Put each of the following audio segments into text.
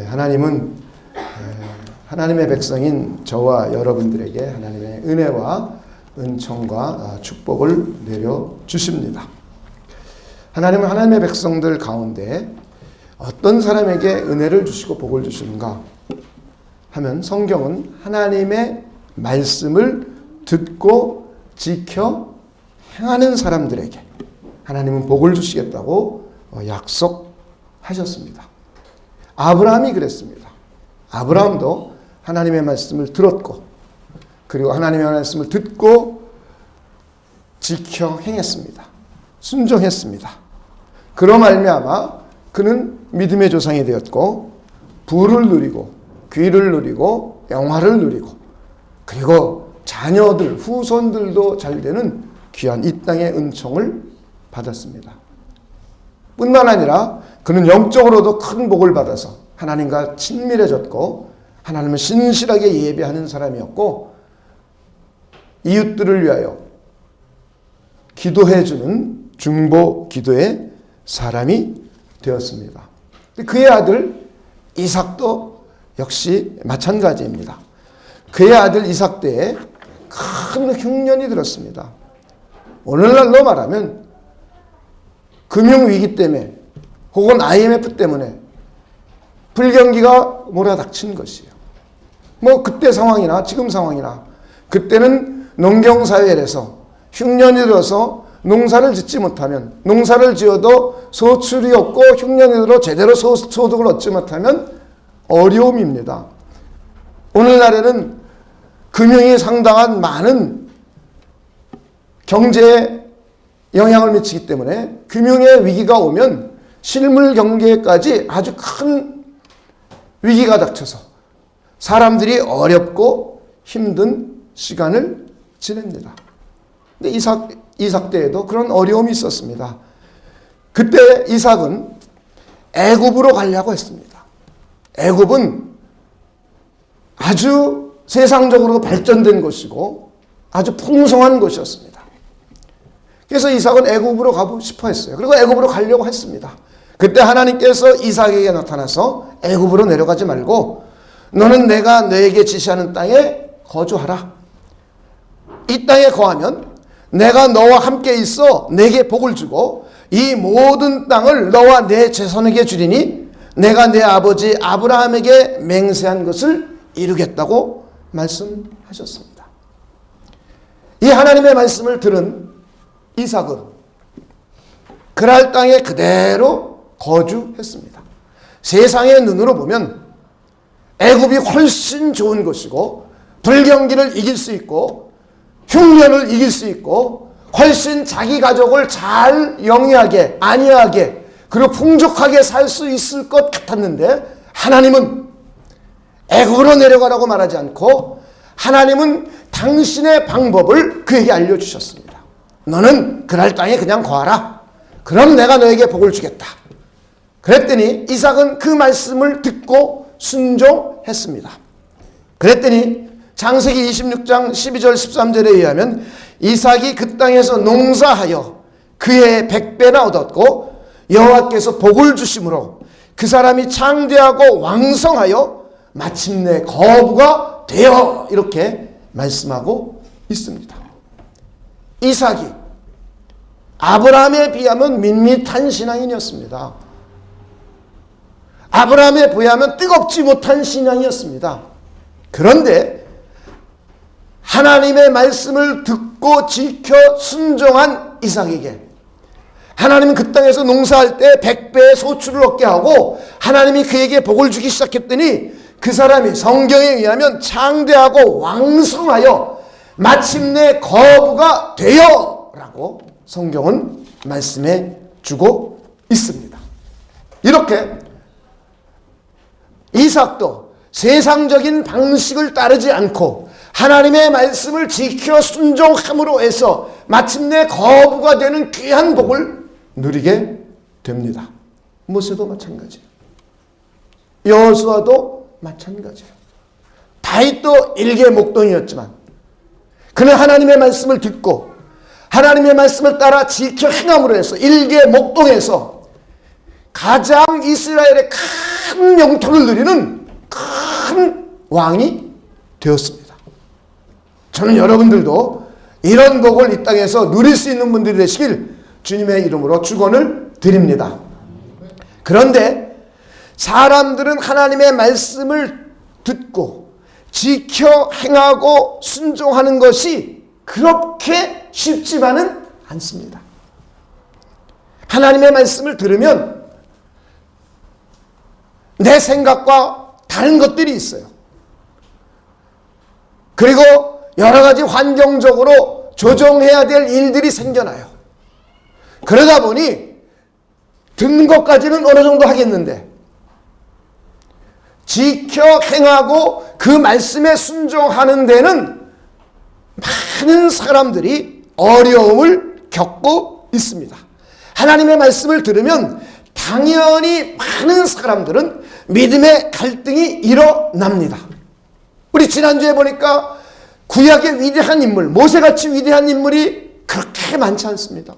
하나님은 하나님의 백성인 저와 여러분들에게 하나님의 은혜와 은총과 축복을 내려주십니다. 하나님은 하나님의 백성들 가운데 어떤 사람에게 은혜를 주시고 복을 주시는가 하면 성경은 하나님의 말씀을 듣고 지켜 행하는 사람들에게 하나님은 복을 주시겠다고 약속하셨습니다. 아브라함이 그랬습니다. 아브라함도 하나님의 말씀을 들었고 그리고 하나님의 말씀을 듣고 지켜 행했습니다. 순종했습니다. 그로 말미암아 그는 믿음의 조상이 되었고 부를 누리고 귀를 누리고 영화를 누리고 그리고 자녀들 후손들도 잘 되는 귀한 이 땅의 은총을 받았습니다. 뿐만 아니라 그는 영적으로도 큰 복을 받아서 하나님과 친밀해졌고 하나님을 신실하게 예배하는 사람이었고 이웃들을 위하여 기도해주는 중보 기도의 사람이 되었습니다. 그의 아들 이삭도 역시 마찬가지입니다. 그의 아들 이삭 때에 큰 흉년이 들었습니다. 오늘날로 말하면 금융위기 때문에 혹은 IMF 때문에 불경기가 몰아닥친 것이에요. 그때 상황이나 지금 상황이나 그때는 농경사회에서 흉년이 들어서 농사를 짓지 못하면 농사를 지어도 소출이 없고 흉년이 들어 제대로 소득을 얻지 못하면 어려움입니다. 오늘날에는 금융이 상당한 많은 경제에 영향을 미치기 때문에 금융의 위기가 오면 실물 경제까지 아주 큰 위기가 닥쳐서 사람들이 어렵고 힘든 시간을 지냅니다. 근데 이삭 때에도 그런 어려움이 있었습니다. 그때 이삭은 애굽으로 가려고 했습니다. 애굽은 아주 세상적으로 발전된 곳이고 아주 풍성한 곳이었습니다. 그래서 이삭은 애굽으로 가고 싶어 했어요. 그리고 애굽으로 가려고 했습니다. 그때 하나님께서 이삭에게 나타나서 애굽으로 내려가지 말고 너는 내가 너에게 지시하는 땅에 거주하라. 이 땅에 거하면 내가 너와 함께 있어 내게 복을 주고 이 모든 땅을 너와 내 자손에게 주리니 내가 내 아버지 아브라함에게 맹세한 것을 이루겠다고 말씀하셨습니다. 이 하나님의 말씀을 들은 이삭은 그랄 땅에 그대로 거주했습니다. 세상의 눈으로 보면 애굽이 훨씬 좋은 곳이고 불경기를 이길 수 있고 흉년을 이길 수 있고 훨씬 자기 가족을 잘 영위하게 안위하게 그리고 풍족하게 살 수 있을 것 같았는데 하나님은 애굽으로 내려가라고 말하지 않고 하나님은 당신의 방법을 그에게 알려주셨습니다. 너는 그날 땅에 그냥 거하라. 그럼 내가 너에게 복을 주겠다. 그랬더니 이삭은 그 말씀을 듣고 순종했습니다. 그랬더니 창세기 26장 12절 13절에 의하면 이삭이 그 땅에서 농사하여 그의 100배나 얻었고 여호와께서 복을 주심으로 그 사람이 창대하고 왕성하여 마침내 거부가 되어 이렇게 말씀하고 있습니다. 이삭이 아브라함에 비하면 밋밋한 신앙인이었습니다. 아브라함에 비하면 뜨겁지 못한 신앙이었습니다. 그런데 하나님의 말씀을 듣고 지켜 순종한 이삭에게 하나님은 그 땅에서 농사할 때 100배의 소출을 얻게 하고 하나님이 그에게 복을 주기 시작했더니 그 사람이 성경에 의하면 창대하고 왕성하여 마침내 거부가 되어 라고 성경은 말씀해 주고 있습니다. 이렇게 이삭도 세상적인 방식을 따르지 않고 하나님의 말씀을 지켜 순종함으로 해서 마침내 거부가 되는 귀한 복을 누리게 됩니다. 모세도 마찬가지예요. 여호수아도 마찬가지예요. 다윗도 일개 목동이었지만 그는 하나님의 말씀을 듣고 하나님의 말씀을 따라 지켜 행함으로 해서 일개 목동에서 가장 이스라엘의 큰 큰 영토를 누리는 큰 왕이 되었습니다. 저는 여러분들도 이런 복을 이 땅에서 누릴 수 있는 분들이 되시길 주님의 이름으로 축원을 드립니다. 그런데 사람들은 하나님의 말씀을 듣고 지켜 행하고 순종하는 것이 그렇게 쉽지만은 않습니다. 하나님의 말씀을 들으면 내 생각과 다른 것들이 있어요. 그리고 여러 가지 환경적으로 조정해야 될 일들이 생겨나요. 그러다 보니 듣는 것까지는 어느 정도 하겠는데 지켜 행하고 그 말씀에 순종하는 데는 많은 사람들이 어려움을 겪고 있습니다. 하나님의 말씀을 들으면 당연히 많은 사람들은 믿음의 갈등이 일어납니다. 우리 지난주에 보니까 구약의 위대한 인물, 모세같이 위대한 인물이 그렇게 많지 않습니다.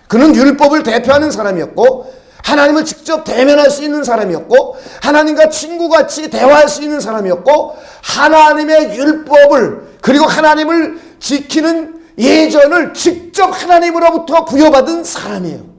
그는 율법을 대표하는 사람이었고 하나님을 직접 대면할 수 있는 사람이었고 하나님과 친구같이 대화할 수 있는 사람이었고 하나님의 율법을 그리고 하나님을 지키는 예전을 직접 하나님으로부터 부여받은 사람이에요.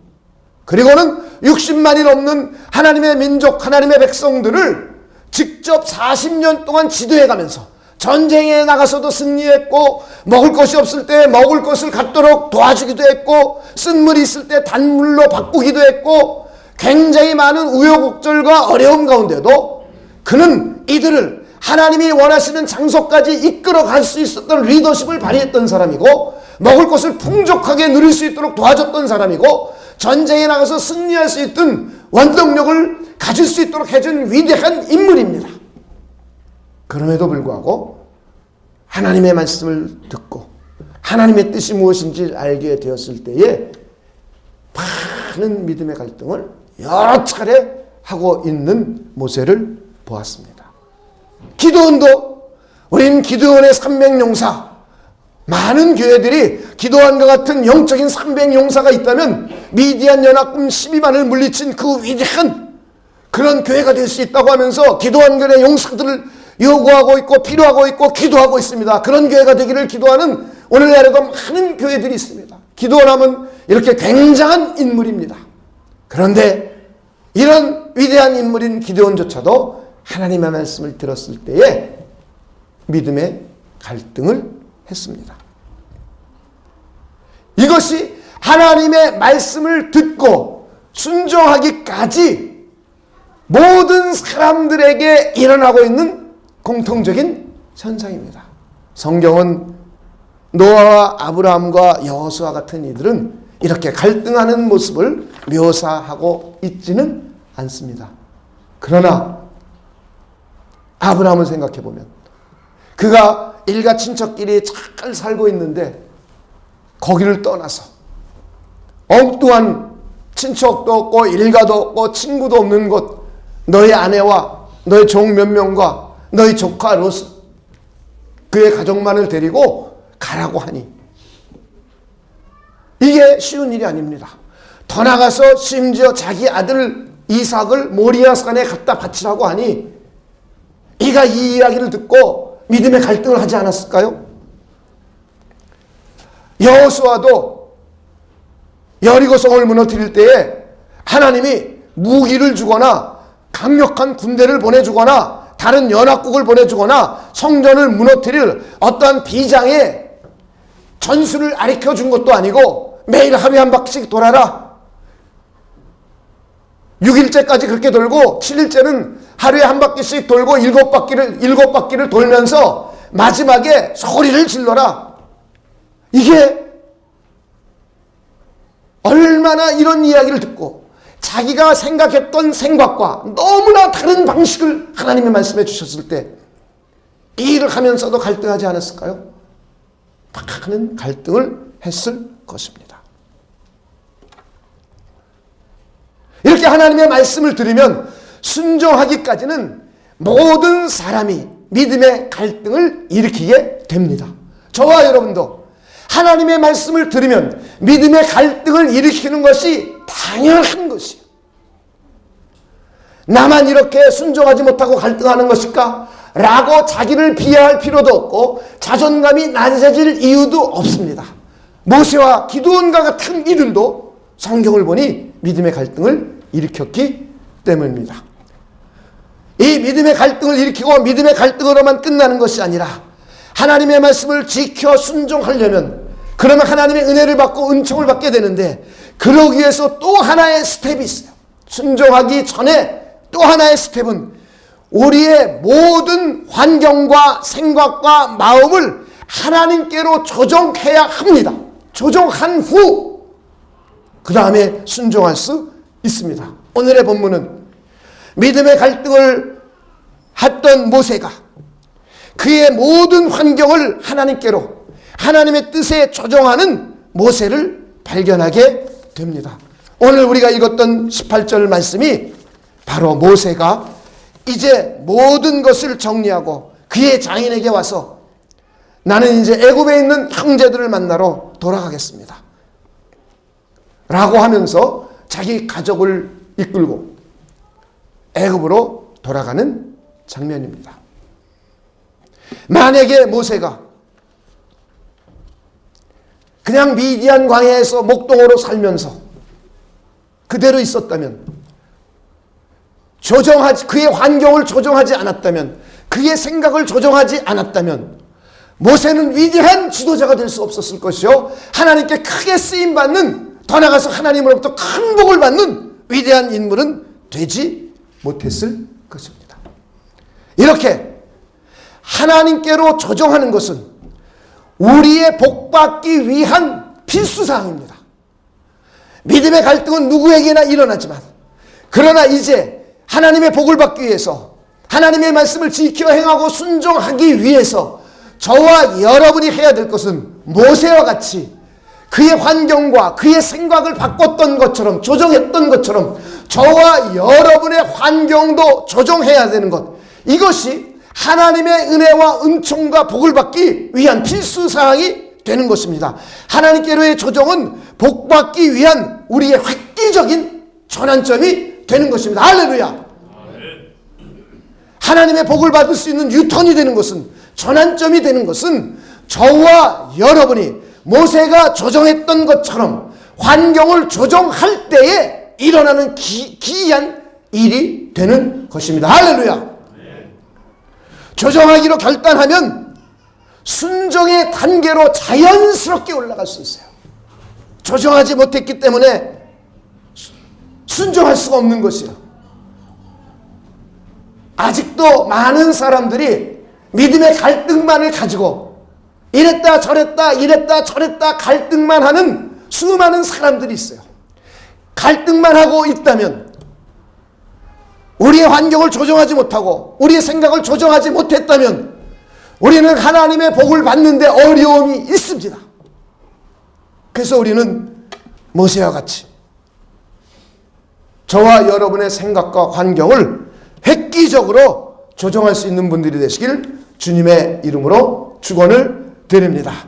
그리고는 60만이 넘는 하나님의 민족, 하나님의 백성들을 직접 40년 동안 지도해가면서 전쟁에 나가서도 승리했고 먹을 것이 없을 때 먹을 것을 갖도록 도와주기도 했고 쓴물이 있을 때 단물로 바꾸기도 했고 굉장히 많은 우여곡절과 어려움 가운데도 그는 이들을 하나님이 원하시는 장소까지 이끌어 갈 수 있었던 리더십을 발휘했던 사람이고 먹을 것을 풍족하게 누릴 수 있도록 도와줬던 사람이고 전쟁에 나가서 승리할 수 있던 원동력을 가질 수 있도록 해준 위대한 인물입니다. 그럼에도 불구하고 하나님의 말씀을 듣고 하나님의 뜻이 무엇인지 알게 되었을 때에 많은 믿음의 갈등을 여러 차례 하고 있는 모세를 보았습니다. 기도원도 우린 기도원의 300용사 많은 교회들이 기도원과 같은 영적인 300용사가 있다면 미디안 연합군 12만을 물리친 그 위대한 그런 교회가 될 수 있다고 하면서 기도원교회 용사들을 요구하고 있고 필요하고 있고 기도하고 있습니다. 그런 교회가 되기를 기도하는 오늘날에도 많은 교회들이 있습니다. 기도원하면 이렇게 굉장한 인물입니다. 그런데 이런 위대한 인물인 기드온조차도 하나님의 말씀을 들었을 때에 믿음의 갈등을 했습니다. 이것이 하나님의 말씀을 듣고 순종하기까지 모든 사람들에게 일어나고 있는 공통적인 현상입니다. 성경은 노아와 아브라함과 여호수아 같은 이들은 이렇게 갈등하는 모습을 묘사하고 있지는 않습니다. 그러나 아브라함을 생각해 보면 그가 일가 친척끼리 잘 살고 있는데 거기를 떠나서 엉뚱한 친척도 없고 일가도 없고 친구도 없는 곳 너의 아내와 너의 종 몇 명과 너의 조카 로스 그의 가족만을 데리고 가라고 하니 이게 쉬운 일이 아닙니다. 더 나가서 심지어 자기 아들 이삭을 모리아산에 갖다 바치라고 하니 이가 이 이야기를 듣고 믿음의 갈등을 하지 않았을까요? 여호수아도 여리고성을 무너뜨릴 때에 하나님이 무기를 주거나 강력한 군대를 보내주거나 다른 연합국을 보내주거나 성전을 무너뜨릴 어떠한 비장의 전술을 가르쳐 준 것도 아니고 매일 하루에 한 바퀴씩 돌아라. 6일째까지 그렇게 돌고 7일째는 하루에 한 바퀴씩 돌고 7바퀴를 돌면서 마지막에 소리를 질러라. 이게 얼마나 이런 이야기를 듣고 자기가 생각했던 생각과 너무나 다른 방식을 하나님의 말씀해 주셨을 때 이 일을 하면서도 갈등하지 않았을까요? 많은 갈등을 했을 것입니다. 이렇게 하나님의 말씀을 들으면 순종하기까지는 모든 사람이 믿음의 갈등을 일으키게 됩니다. 저와 여러분도 하나님의 말씀을 들으면 믿음의 갈등을 일으키는 것이 당연한 것이에요. 나만 이렇게 순종하지 못하고 갈등하는 것일까? 라고 자기를 비하할 필요도 없고 자존감이 낮아질 이유도 없습니다. 모세와 기드온과 같은 이들도 성경을 보니 믿음의 갈등을 일으켰기 때문입니다. 이 믿음의 갈등을 일으키고 믿음의 갈등으로만 끝나는 것이 아니라 하나님의 말씀을 지켜 순종하려면, 그러면 하나님의 은혜를 받고 은총을 받게 되는데, 그러기 위해서 또 하나의 스텝이 있어요. 순종하기 전에 또 하나의 스텝은 우리의 모든 환경과 생각과 마음을 하나님께로 조정해야 합니다. 조정한 후 그 다음에 순종할 수 있습니다. 오늘의 본문은 믿음의 갈등을 했던 모세가 그의 모든 환경을 하나님께로, 하나님의 뜻에 조정하는 모세를 발견하게 됩니다. 오늘 우리가 읽었던 18절 말씀이 바로 모세가 이제 모든 것을 정리하고 그의 장인에게 와서 나는 이제 애굽에 있는 형제들을 만나러 돌아가겠습니다 라고 하면서 자기 가족을 이끌고 애굽으로 돌아가는 장면입니다. 만약에 모세가 그냥 미디안 광야에서 목동으로 살면서 그대로 있었다면, 그의 환경을 조정하지 않았다면, 그의 생각을 조정하지 않았다면 모세는 위대한 지도자가 될 수 없었을 것이요, 하나님께 크게 쓰임받는, 더 나아가서 하나님으로부터 큰 복을 받는 위대한 인물은 되지 못했을 것입니다. 이렇게 하나님께로 조정하는 것은 우리의 복받기 위한 필수사항입니다. 믿음의 갈등은 누구에게나 일어나지만, 그러나 이제 하나님의 복을 받기 위해서, 하나님의 말씀을 지켜 행하고 순종하기 위해서 저와 여러분이 해야 될 것은 모세와 같이 그의 환경과 그의 생각을 바꿨던 것처럼, 조정했던 것처럼 저와 여러분의 환경도 조정해야 되는 것, 이것이 하나님의 은혜와 은총과 복을 받기 위한 필수사항이 되는 것입니다. 하나님께로의 조정은 복받기 위한 우리의 획기적인 전환점이 되는 것입니다. 할렐루야. 하나님의 복을 받을 수 있는 유턴이 되는 것은, 전환점이 되는 것은 저와 여러분이 모세가 조정했던 것처럼 환경을 조정할 때에 일어나는 기이한 일이 되는 것입니다. 할렐루야. 조정하기로 결단하면 순종의 단계로 자연스럽게 올라갈 수 있어요. 조정하지 못했기 때문에 순종할 수가 없는 것이에요. 아직도 많은 사람들이 믿음의 갈등만을 가지고 이랬다 저랬다 이랬다 저랬다 갈등만 하는 수많은 사람들이 있어요. 갈등만 하고 있다면, 우리의 환경을 조정하지 못하고 우리의 생각을 조정하지 못했다면 우리는 하나님의 복을 받는데 어려움이 있습니다. 그래서 우리는 모세와 같이 저와 여러분의 생각과 환경을 획기적으로 조정할 수 있는 분들이 되시길 주님의 이름으로 축원을 드립니다.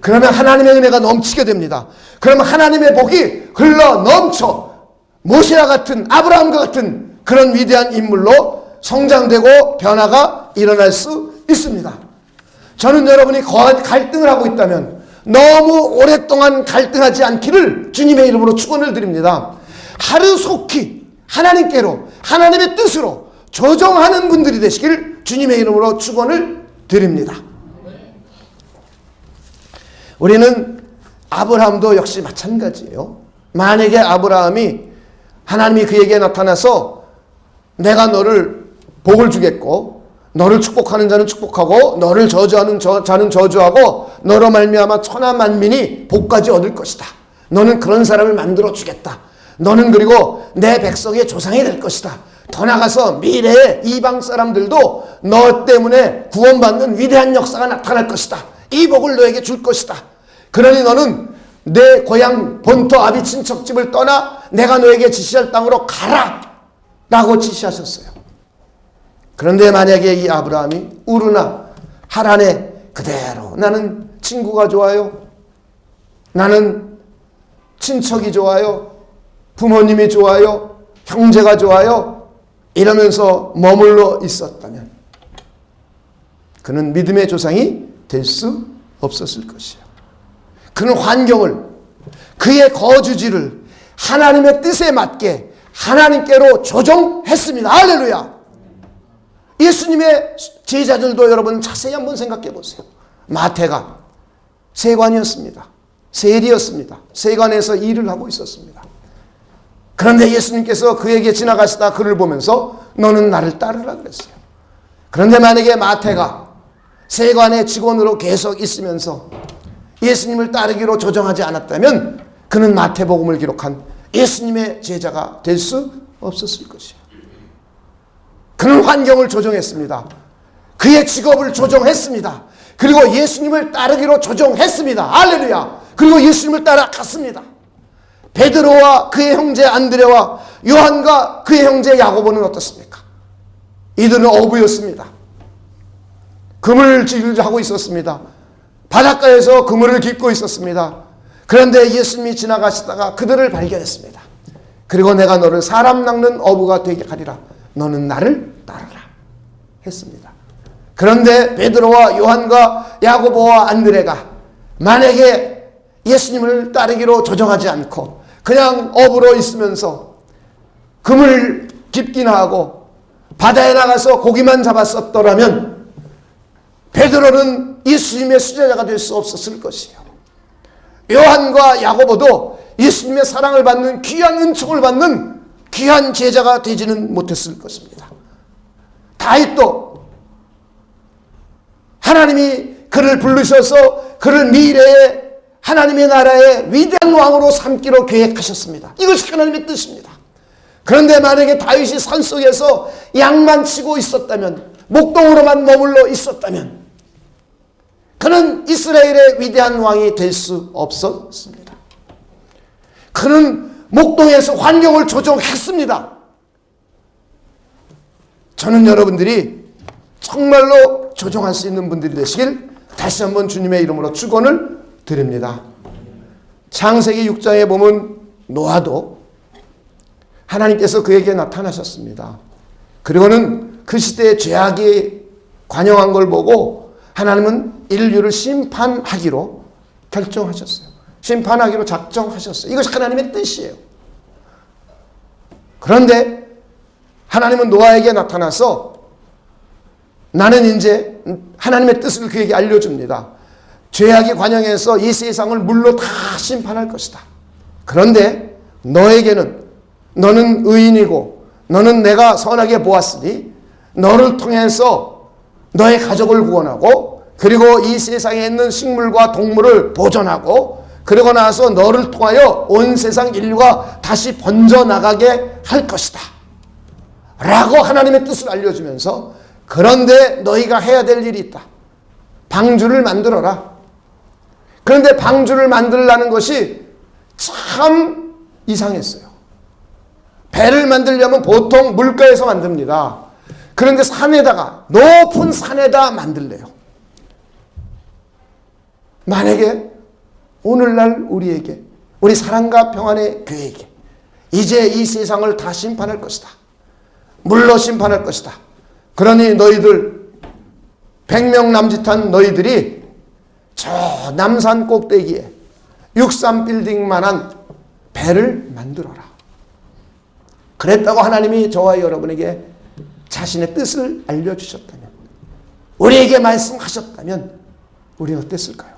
그러면 하나님의 은혜가 넘치게 됩니다. 그러면 하나님의 복이 흘러 넘쳐 모세와 같은, 아브라함과 같은 그런 위대한 인물로 성장되고 변화가 일어날 수 있습니다. 저는 여러분이 갈등을 하고 있다면 너무 오랫동안 갈등하지 않기를 주님의 이름으로 축원을 드립니다. 하루속히 하나님께로, 하나님의 뜻으로 조정하는 분들이 되시길 주님의 이름으로 축원을 드립니다. 우리는 아브라함도 역시 마찬가지예요. 만약에 아브라함이, 하나님이 그에게 나타나서 내가 너를 복을 주겠고 너를 축복하는 자는 축복하고 너를 저주하는 자는 저주하고 너로 말미암아 천하 만민이 복까지 얻을 것이다. 너는 그런 사람을 만들어 주겠다. 너는 그리고 내 백성의 조상이 될 것이다. 더 나가서 미래의 이방 사람들도 너 때문에 구원받는 위대한 역사가 나타날 것이다. 이 복을 너에게 줄 것이다. 그러니 너는 내 고향 본토 아비 친척집을 떠나 내가 너에게 지시할 땅으로 가라 라고 지시하셨어요. 그런데 만약에 이 아브라함이 우르나 하란에 그대로 나는 친구가 좋아요, 나는 친척이 좋아요, 부모님이 좋아요, 형제가 좋아요, 이러면서 머물러 있었다면 그는 믿음의 조상이 될 수 없었을 것이에요. 그는 환경을, 그의 거주지를 하나님의 뜻에 맞게 하나님께로 조정했습니다. 할렐루야. 예수님의 제자들도 여러분 자세히 한번 생각해 보세요. 마태가 세관이었습니다. 세리였습니다. 세관에서 일을 하고 있었습니다. 그런데 예수님께서 그에게 지나가시다 그를 보면서 너는 나를 따르라 그랬어요. 그런데 만약에 마태가 세관의 직원으로 계속 있으면서 예수님을 따르기로 조정하지 않았다면 그는 마태복음을 기록한 예수님의 제자가 될 수 없었을 것이에요. 그는 환경을 조정했습니다. 그의 직업을 조정했습니다. 그리고 예수님을 따르기로 조정했습니다. 할렐루야. 그리고 예수님을 따라갔습니다. 베드로와 그의 형제 안드레와 요한과 그의 형제 야고보는 어떻습니까? 이들은 어부였습니다. 그물질을 하고 있었습니다. 바닷가에서 그물을 깃고 있었습니다. 그런데 예수님이 지나가시다가 그들을 발견했습니다. 그리고 내가 너를 사람 낚는 어부가 되게 하리라. 너는 나를 따르라 했습니다. 그런데 베드로와 요한과 야고보와 안드레가 만약에 예수님을 따르기로 조정하지 않고 그냥 어부로 있으면서 그물 깃기나 하고 바다에 나가서 고기만 잡았었더라면 베드로는 예수님의 수제자가 될 수 없었을 것이에요. 요한과 야고보도 예수님의 사랑을 받는 귀한 은총을 받는 귀한 제자가 되지는 못했을 것입니다. 다윗도 하나님이 그를 부르셔서 그를 미래의 하나님의 나라의 위대한 왕으로 삼기로 계획하셨습니다. 이것이 하나님의 뜻입니다. 그런데 만약에 다윗이 산속에서 양만 치고 있었다면, 목동으로만 머물러 있었다면 그는 이스라엘의 위대한 왕이 될 수 없었습니다. 그는 목동에서 환경을 조정했습니다. 저는 여러분들이 정말로 조정할 수 있는 분들이 되시길 다시 한번 주님의 이름으로 축원을 드립니다. 창세기 6장에 보면 노아도 하나님께서 그에게 나타나셨습니다. 그리고는 그 시대의 죄악이 관영한 걸 보고 하나님은 인류를 심판하기로 결정하셨어요. 심판하기로 작정하셨어요. 이것이 하나님의 뜻이에요. 그런데 하나님은 노아에게 나타나서 나는 이제 하나님의 뜻을 그에게 알려줍니다. 죄악이 관영해서 이 세상을 물로 다 심판할 것이다. 그런데 너에게는 너는 의인이고 너는 내가 선하게 보았으니 너를 통해서 너의 가족을 구원하고 그리고 이 세상에 있는 식물과 동물을 보존하고 그러고 나서 너를 통하여 온 세상 인류가 다시 번져나가게 할 것이다 라고 하나님의 뜻을 알려주면서 그런데 너희가 해야 될 일이 있다. 방주를 만들어라. 그런데 방주를 만들라는 것이 참 이상했어요. 배를 만들려면 보통 물가에서 만듭니다. 그런데 산에다가, 높은 산에다 만들래요. 만약에 오늘날 우리에게, 우리 사랑과 평안의 교회에게 이제 이 세상을 다 심판할 것이다. 물로 심판할 것이다. 그러니 너희들 100명 남짓한 너희들이 저 남산 꼭대기에 63빌딩만한 배를 만들어라. 그랬다고 하나님이 저와 여러분에게 자신의 뜻을 알려주셨다면, 우리에게 말씀하셨다면 우리는 어땠을까요?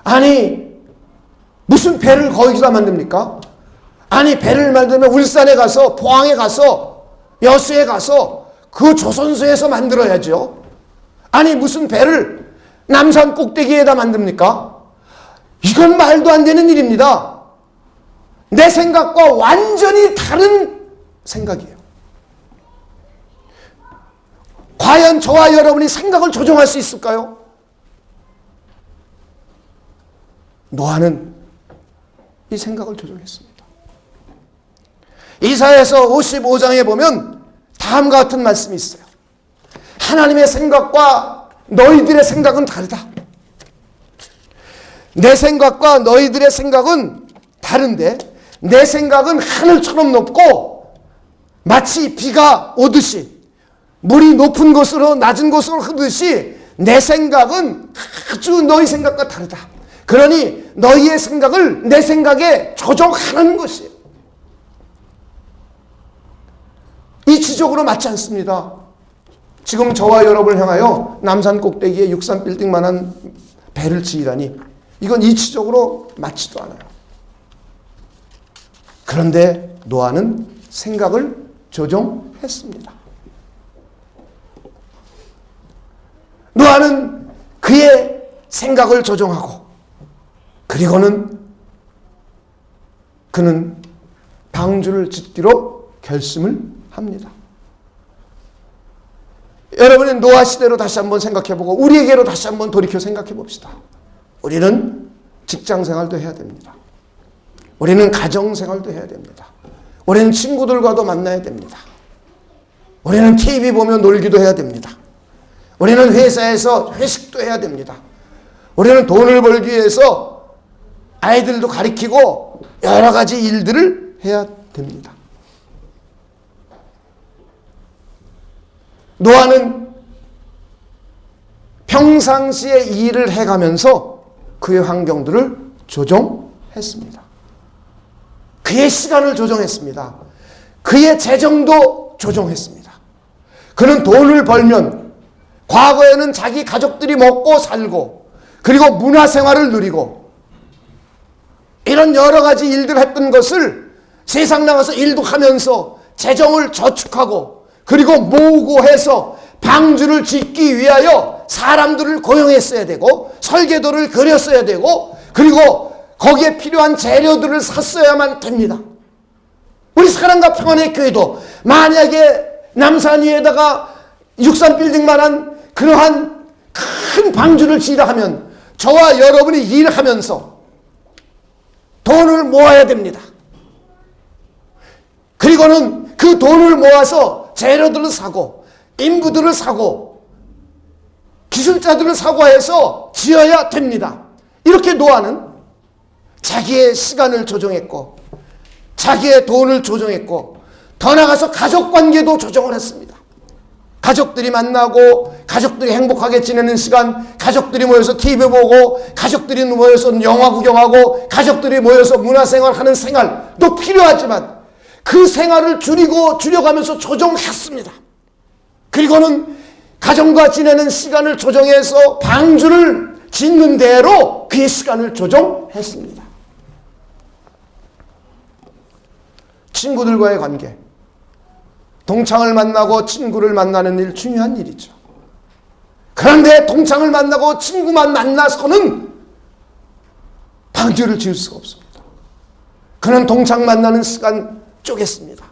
아니 무슨 배를 거기서 만듭니까? 아니 배를 만들면 울산에 가서, 포항에 가서, 여수에 가서 그 조선소에서 만들어야죠. 아니 무슨 배를 남산 꼭대기에다 만듭니까? 이건 말도 안 되는 일입니다. 내 생각과 완전히 다른 생각이에요. 과연 저와 여러분이 생각을 조정할 수 있을까요? 노아는 이 생각을 조정했습니다. 이사야서 55장에 보면 다음과 같은 말씀이 있어요. 하나님의 생각과 너희들의 생각은 다르다. 내 생각과 너희들의 생각은 다른데 내 생각은 하늘처럼 높고 마치 비가 오듯이 물이 높은 곳으로 낮은 곳으로 흐르듯이 내 생각은 아주 너희 생각과 다르다. 그러니 너희의 생각을 내 생각에 조정하는 것이에요. 이치적으로 맞지 않습니다. 지금 저와 여러분을 향하여 남산 꼭대기에 63빌딩만한 배를 지으라니 이건 이치적으로 맞지도 않아요. 그런데 노아는 생각을 조정했습니다. 노아는 그의 생각을 조정하고 그리고는 그는 방주를 짓기로 결심을 합니다. 여러분은 노아 시대로 다시 한번 생각해보고 우리에게로 다시 한번 돌이켜 생각해 봅시다. 우리는 직장생활도 해야 됩니다. 우리는 가정생활도 해야 됩니다. 우리는 친구들과도 만나야 됩니다. 우리는 TV 보며 놀기도 해야 됩니다. 우리는 회사에서 회식도 해야 됩니다. 우리는 돈을 벌기 위해서 아이들도 가르치고 여러 가지 일들을 해야 됩니다. 노아는 평상시에 일을 해가면서 그의 환경들을 조정했습니다. 그의 시간을 조정했습니다. 그의 재정도 조정했습니다. 그는 돈을 벌면 과거에는 자기 가족들이 먹고 살고 그리고 문화생활을 누리고 이런 여러 가지 일들을 했던 것을 세상 나가서 일도 하면서 재정을 저축하고 그리고 모으고 해서 방주를 짓기 위하여 사람들을 고용했어야 되고 설계도를 그렸어야 되고 그리고 거기에 필요한 재료들을 샀어야만 됩니다. 우리 사랑과 평안의 교회도 만약에 남산 위에다가 63빌딩만한 그러한 큰 방주를 지으라 하면 저와 여러분이 일하면서 돈을 모아야 됩니다. 그리고는 그 돈을 모아서 재료들을 사고 인부들을 사고 기술자들을 사고 해서 지어야 됩니다. 이렇게 노아는 자기의 시간을 조정했고 자기의 돈을 조정했고 더 나아가서 가족관계도 조정을 했습니다. 가족들이 만나고 가족들이 행복하게 지내는 시간, 가족들이 모여서 TV 보고 가족들이 모여서 영화 구경하고 가족들이 모여서 문화생활하는 생활도 필요하지만 그 생활을 줄여가면서 조정했습니다. 그리고는 가정과 지내는 시간을 조정해서 방주를 짓는 대로 그의 시간을 조정했습니다. 친구들과의 관계, 동창을 만나고 친구를 만나는 일 중요한 일이죠. 그런데 동창을 만나고 친구만 만나서는 방주를 지을 수가 없습니다. 그는 동창 만나는 시간 쪼갰습니다.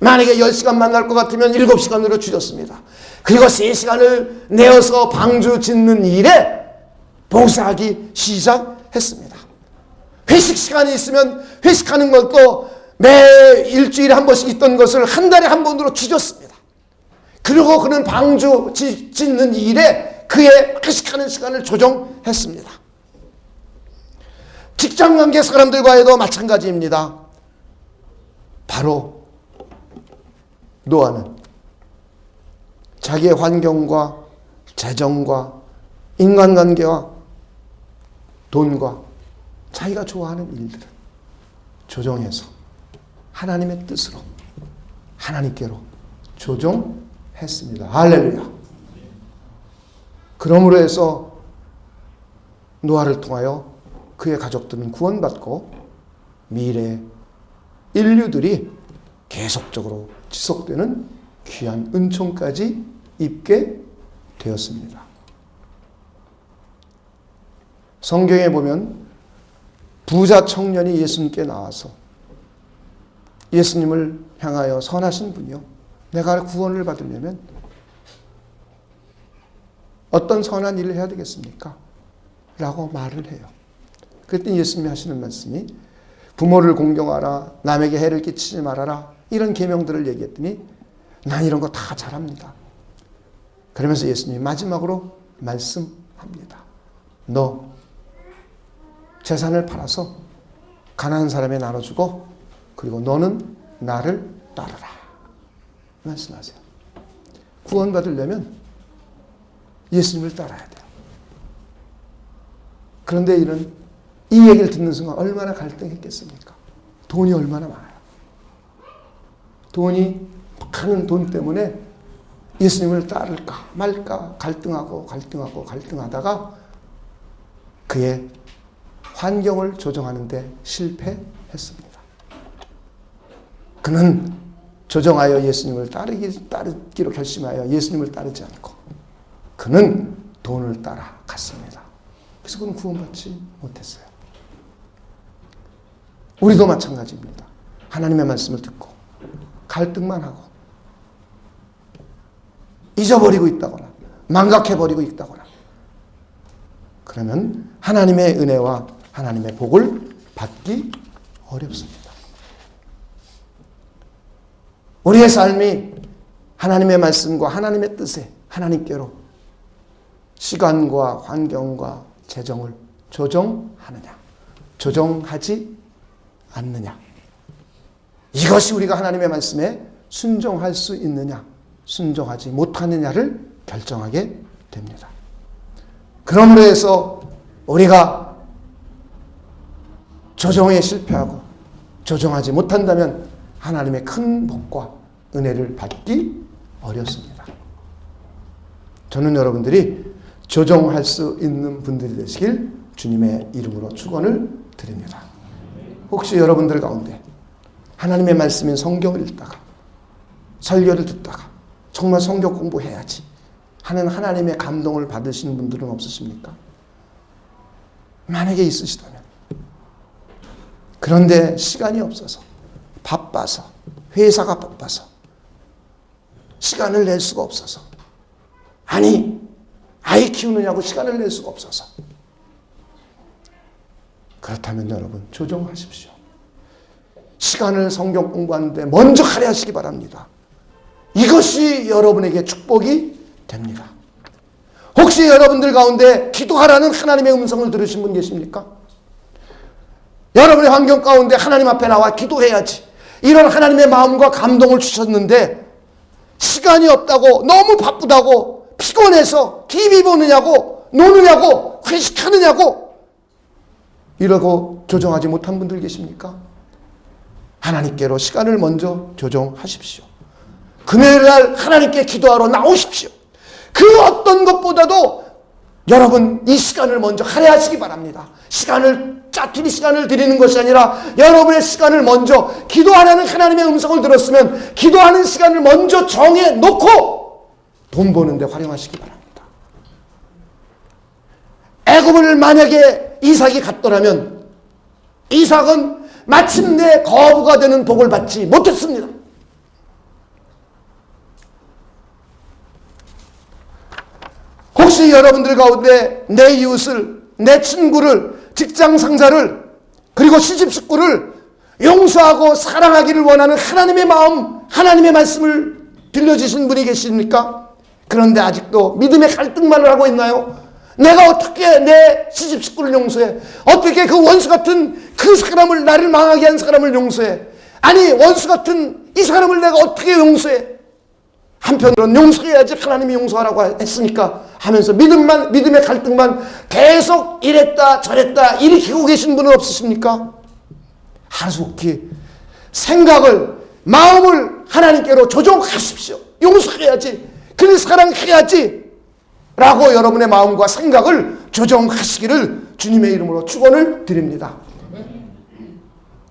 만약에 10시간 만날 것 같으면 7시간으로 줄였습니다. 그리고 3시간을 내어서 방주 짓는 일에 봉사하기 시작했습니다. 회식 시간이 있으면 회식하는 것도 매 일주일에 한 번씩 있던 것을 한 달에 한 번으로 줄였습니다. 그리고 그는 방주 짓는 일에 그의 회식하는 시간을 조정했습니다. 직장관계 사람들과에도 마찬가지입니다. 바로 노아는 자기의 환경과 재정과 인간관계와 돈과 자기가 좋아하는 일들을 조정해서 하나님의 뜻으로 하나님께로 조정했습니다. 할렐루야. 그러므로 해서 노아를 통하여 그의 가족들은 구원받고 미래의 인류들이 계속적으로 지속되는 귀한 은총까지 입게 되었습니다. 성경에 보면 부자 청년이 예수님께 나와서 예수님을 향하여 선하신 분이요, 내가 구원을 받으려면 어떤 선한 일을 해야 되겠습니까? 라고 말을 해요. 그랬더니 예수님이 하시는 말씀이 부모를 공경하라, 남에게 해를 끼치지 말아라, 이런 계명들을 얘기했더니 난 이런 거 다 잘합니다. 그러면서 예수님이 마지막으로 말씀합니다. 너 재산을 팔아서 가난한 사람에 나눠주고 그리고 너는 나를 따르라 말씀하세요. 구원받으려면 예수님을 따라야 돼요. 그런데 이 얘기를 듣는 순간 얼마나 갈등했겠습니까? 돈이 얼마나 많아요. 돈이 많은 돈 때문에 예수님을 따를까 말까 갈등하다가 그의 환경을 조정하는데 실패했습니다. 그는 조정하여 예수님을 따르기로 결심하여 예수님을 따르지 않고 그는 돈을 따라 갔습니다. 그래서 그는 구원받지 못했어요. 우리도 마찬가지입니다. 하나님의 말씀을 듣고 갈등만 하고 잊어버리고 있다거나 망각해버리고 있다거나 그러면 하나님의 은혜와 하나님의 복을 받기 어렵습니다. 우리의 삶이 하나님의 말씀과 하나님의 뜻에 하나님께로 시간과 환경과 재정을 조정하느냐 조정하지 않느냐 이것이 우리가 하나님의 말씀에 순종할 수 있느냐 순종하지 못하느냐를 결정하게 됩니다. 그러므로 해서 우리가 조정에 실패하고 조정하지 못한다면 하나님의 큰 복과 은혜를 받기 어렵습니다. 저는 여러분들이 조정할 수 있는 분들이 되시길 주님의 이름으로 축원을 드립니다. 혹시 여러분들 가운데 하나님의 말씀인 성경을 읽다가 설교를 듣다가 정말 성경 공부해야지 하는 하나님의 감동을 받으시는 분들은 없으십니까? 만약에 있으시다면 그런데 시간이 없어서 바빠서 회사가 바빠서 시간을 낼 수가 없어서 아니 아이 키우느냐고 시간을 낼 수가 없어서 그렇다면 여러분 조정하십시오. 시간을 성경 공부하는데 먼저 할애하시기 바랍니다. 이것이 여러분에게 축복이 됩니다. 혹시 여러분들 가운데 기도하라는 하나님의 음성을 들으신 분 계십니까? 여러분의 환경 가운데 하나님 앞에 나와 기도해야지 이런 하나님의 마음과 감동을 주셨는데 시간이 없다고 너무 바쁘다고 피곤해서 TV 보느냐고 노느냐고 회식하느냐고 이러고 조정하지 못한 분들 계십니까? 하나님께로 시간을 먼저 조정하십시오. 금요일날 하나님께 기도하러 나오십시오. 그 어떤 것보다도 여러분 이 시간을 먼저 할애하시기 바랍니다. 짜투리 시간을 드리는 것이 아니라 여러분의 시간을 먼저 기도하라는 하나님의 음성을 들었으면 기도하는 시간을 먼저 정해놓고 돈 버는 데 활용하시기 바랍니다. 애굽을 만약에 이삭이 갔더라면 이삭은 마침내 거부가 되는 복을 받지 못했습니다. 혹시 여러분들 가운데 내 이웃을, 내 친구를, 직장 상사를, 그리고 시집 식구를 용서하고 사랑하기를 원하는 하나님의 마음, 하나님의 말씀을 들려주신 분이 계십니까? 그런데 아직도 믿음의 갈등만을 하고 있나요? 내가 어떻게 내 시집 식구를 용서해? 어떻게 그 원수 같은 그 사람을, 나를 망하게 한 사람을 용서해? 아니 원수 같은 이 사람을 내가 어떻게 용서해? 한편으로는 용서해야지 하나님이 용서하라고 했으니까 하면서 믿음의 갈등만 계속 이랬다 저랬다 일으키고 계신 분은 없으십니까? 하루속히 생각을, 마음을 하나님께로 조정하십시오. 용서해야지, 그를 사랑해야지 라고 여러분의 마음과 생각을 조정하시기를 주님의 이름으로 축원을 드립니다.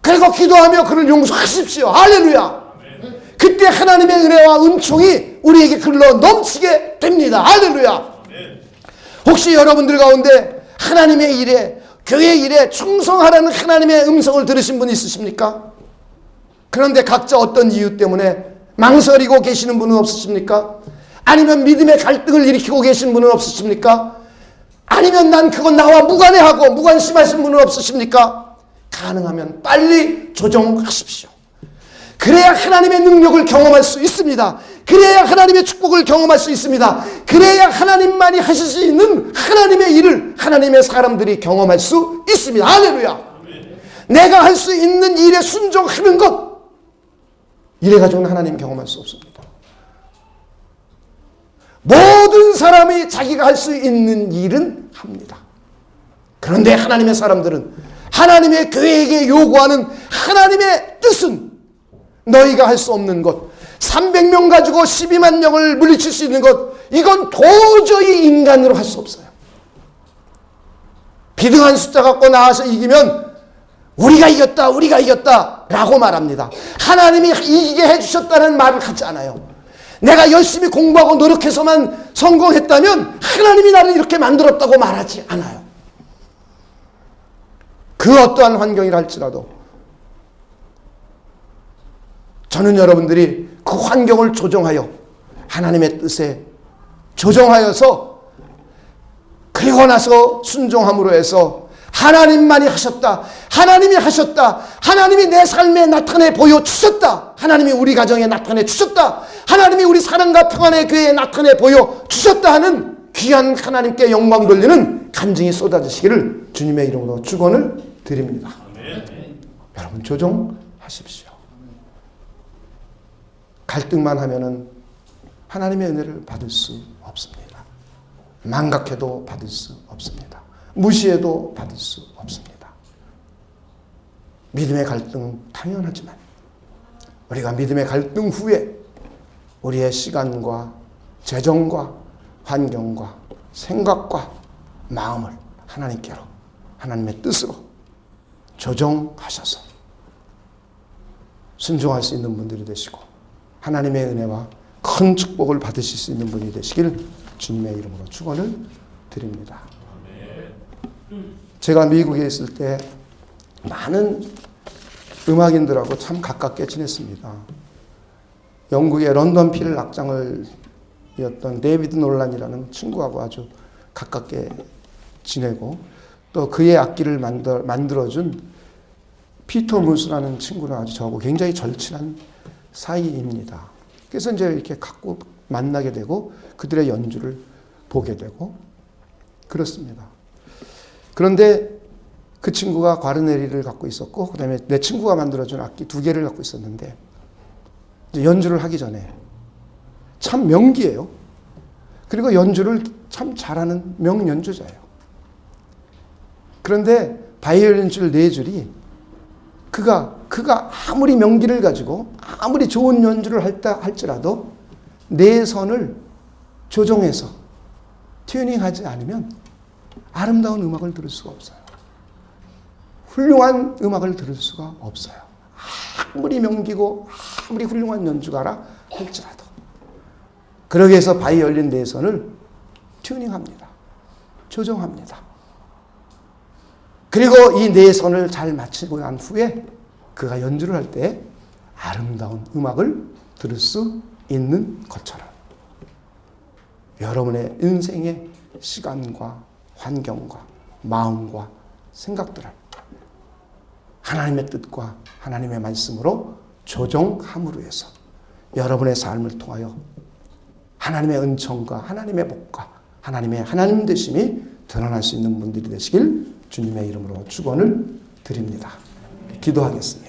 그리고 기도하며 그를 용서하십시오. 할렐루야. 그때 하나님의 은혜와 은총이 우리에게 흘러 넘치게 됩니다. 할렐루야. 혹시 여러분들 가운데 하나님의 일에, 교회 일에 충성하라는 하나님의 음성을 들으신 분 있으십니까? 그런데 각자 어떤 이유 때문에 망설이고 계시는 분은 없으십니까? 아니면 믿음의 갈등을 일으키고 계신 분은 없으십니까? 아니면 난 그건 나와 무관해하고 무관심하신 분은 없으십니까? 가능하면 빨리 조정하십시오. 그래야 하나님의 능력을 경험할 수 있습니다. 그래야 하나님의 축복을 경험할 수 있습니다. 그래야 하나님만이 하실 수 있는 하나님의 일을 하나님의 사람들이 경험할 수 있습니다. 할렐루야. 내가 할 수 있는 일에 순종하는 것, 이래가지고는 하나님 경험할 수 없습니다. 모든 사람이 자기가 할 수 있는 일은 합니다. 그런데 하나님의 사람들은 하나님의 교회에게 요구하는 하나님의 뜻은 너희가 할 수 없는 것, 300명 가지고 12만 명을 물리칠 수 있는 것, 이건 도저히 인간으로 할 수 없어요. 비등한 숫자 갖고 나와서 이기면 우리가 이겼다 라고 말합니다. 하나님이 이기게 해주셨다는 말을 하지 않아요. 내가 열심히 공부하고 노력해서만 성공했다면 하나님이 나를 이렇게 만들었다고 말하지 않아요. 그 어떠한 환경이라 할지라도 저는 여러분들이 그 환경을 조정하여 하나님의 뜻에 조정하여서 그리고 나서 순종함으로 해서 하나님만이 하셨다, 하나님이 하셨다, 하나님이 내 삶에 나타내 보여주셨다, 하나님이 우리 가정에 나타내 주셨다, 하나님이 우리 사랑과 평안의 교회에 나타내 보여주셨다 하는 귀한 하나님께 영광 돌리는 간증이 쏟아지시기를 주님의 이름으로 축원을 드립니다. 여러분 조정하십시오. 갈등만 하면은 하나님의 은혜를 받을 수 없습니다. 망각해도 받을 수 없습니다. 무시해도 받을 수 없습니다. 믿음의 갈등은 당연하지만 우리가 믿음의 갈등 후에 우리의 시간과 재정과 환경과 생각과 마음을 하나님께로, 하나님의 뜻으로 조정하셔서 순종할 수 있는 분들이 되시고 하나님의 은혜와 큰 축복을 받으실 수 있는 분이 되시길 주님의 이름으로 축원을 드립니다. 제가 미국에 있을 때 많은 음악인들하고 참 가깝게 지냈습니다. 영국의 런던 필 악장을이었던 데이비드 놀란이라는 친구하고 아주 가깝게 지내고 또 그의 악기를 만들어준 피터 무스라는 친구는 아주 저하고 굉장히 절친한 사이입니다. 그래서 이제 이렇게 갖고 만나게 되고 그들의 연주를 보게 되고 그렇습니다. 그런데 그 친구가 과르네리를 갖고 있었고 그다음에 내 친구가 만들어준 악기 2개를 갖고 있었는데 이제 연주를 하기 전에 참 명기예요. 그리고 연주를 참 잘하는 명연주자예요. 그런데 바이올린 줄 4줄이 그가 아무리 명기를 가지고 아무리 좋은 연주를 할지라도 내 선을 조정해서 튜닝하지 않으면 아름다운 음악을 들을 수가 없어요. 훌륭한 음악을 들을 수가 없어요. 아무리 명기고 아무리 훌륭한 연주가라 할지라도. 그러기 위해서 바이올린 내 선을 튜닝합니다. 조정합니다. 그리고 이 네 선을 잘 맞추고 난 후에 그가 연주를 할 때 아름다운 음악을 들을 수 있는 것처럼 여러분의 인생의 시간과 환경과 마음과 생각들을 하나님의 뜻과 하나님의 말씀으로 조정함으로 해서 여러분의 삶을 통하여 하나님의 은총과 하나님의 복과 하나님의 하나님 되심이 드러날 수 있는 분들이 되시길 주님의 이름으로 축원을 드립니다. 기도하겠습니다.